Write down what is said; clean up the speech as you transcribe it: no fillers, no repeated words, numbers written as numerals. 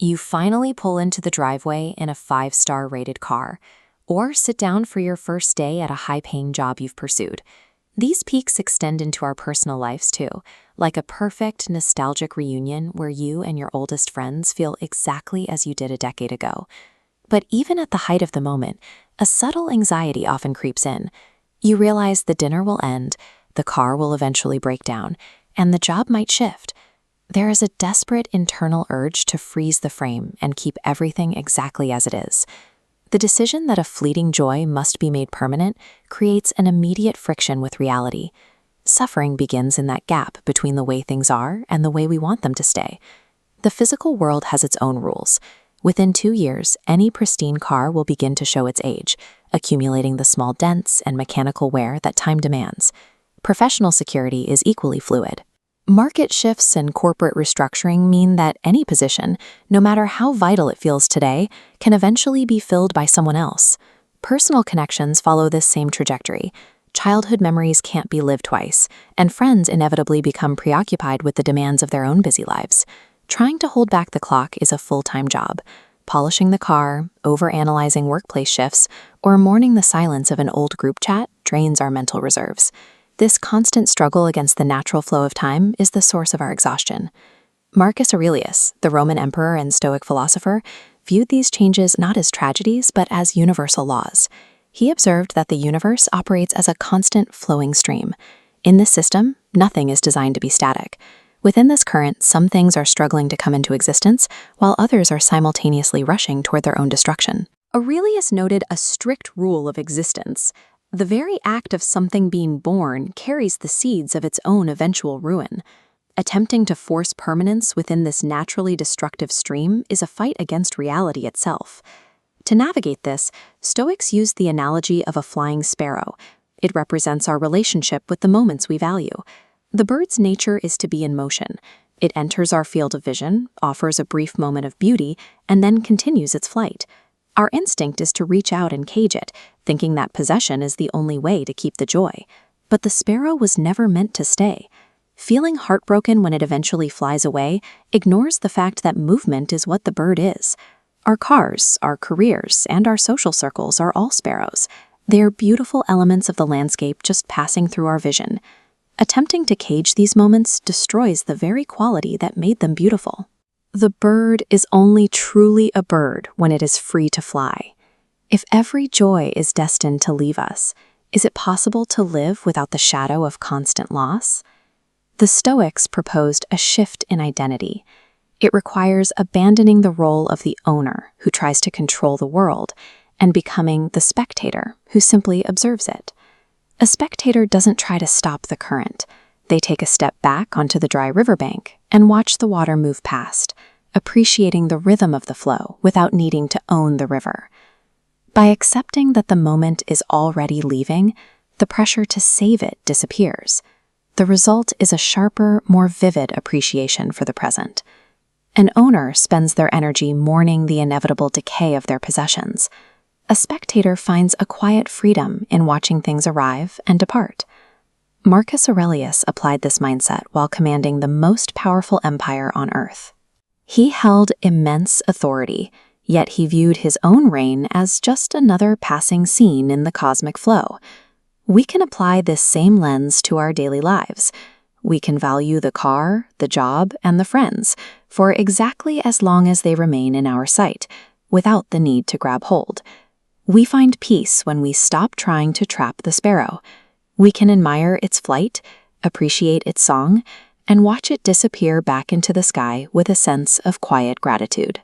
You finally pull into the driveway in a 5-star rated car, or sit down for your first day at a high-paying job you've pursued. These peaks extend into our personal lives too, like a perfect nostalgic reunion where you and your oldest friends feel exactly as you did a decade ago. But even at the height of the moment, a subtle anxiety often creeps in. You realize the dinner will end, the car will eventually break down, and the job might shift. There is a desperate internal urge to freeze the frame and keep everything exactly as it is. The decision that a fleeting joy must be made permanent creates an immediate friction with reality. Suffering begins in that gap between the way things are and the way we want them to stay. The physical world has its own rules. Within 2 years, any pristine car will begin to show its age, accumulating the small dents and mechanical wear that time demands. Professional security is equally fluid. Market shifts and corporate restructuring mean that any position, no matter how vital it feels today, can eventually be filled by someone else. Personal connections follow this same trajectory. Childhood memories can't be lived twice, and friends inevitably become preoccupied with the demands of their own busy lives. Trying to hold back the clock is a full-time job. Polishing the car, overanalyzing workplace shifts, or mourning the silence of an old group chat drains our mental reserves. This constant struggle against the natural flow of time is the source of our exhaustion. Marcus Aurelius, the Roman emperor and Stoic philosopher, viewed these changes not as tragedies but as universal laws. He observed that the universe operates as a constant flowing stream. In this system, nothing is designed to be static. Within this current, some things are struggling to come into existence, while others are simultaneously rushing toward their own destruction. Aurelius noted a strict rule of existence. The very act of something being born carries the seeds of its own eventual ruin. Attempting to force permanence within this naturally destructive stream is a fight against reality itself. To navigate this, Stoics use the analogy of a flying sparrow. It represents our relationship with the moments we value. The bird's nature is to be in motion. It enters our field of vision, offers a brief moment of beauty, and then continues its flight. Our instinct is to reach out and cage it, thinking that possession is the only way to keep the joy. But the sparrow was never meant to stay. Feeling heartbroken when it eventually flies away ignores the fact that movement is what the bird is. Our cars, our careers, and our social circles are all sparrows. They are beautiful elements of the landscape just passing through our vision. Attempting to cage these moments destroys the very quality that made them beautiful. The bird is only truly a bird when it is free to fly. If every joy is destined to leave us, is it possible to live without the shadow of constant loss? The Stoics proposed a shift in identity. It requires abandoning the role of the owner who tries to control the world and becoming the spectator who simply observes it. A spectator doesn't try to stop the current. They take a step back onto the dry riverbank and watch the water move past, appreciating the rhythm of the flow without needing to own the river. By accepting that the moment is already leaving, the pressure to save it disappears. The result is a sharper, more vivid appreciation for the present. An owner spends their energy mourning the inevitable decay of their possessions. A spectator finds a quiet freedom in watching things arrive and depart. Marcus Aurelius applied this mindset while commanding the most powerful empire on earth. He held immense authority, yet he viewed his own reign as just another passing scene in the cosmic flow. We can apply this same lens to our daily lives. We can value the car, the job, and the friends for exactly as long as they remain in our sight, without the need to grab hold. We find peace when we stop trying to trap the sparrow. We can admire its flight, appreciate its song, and watch it disappear back into the sky with a sense of quiet gratitude.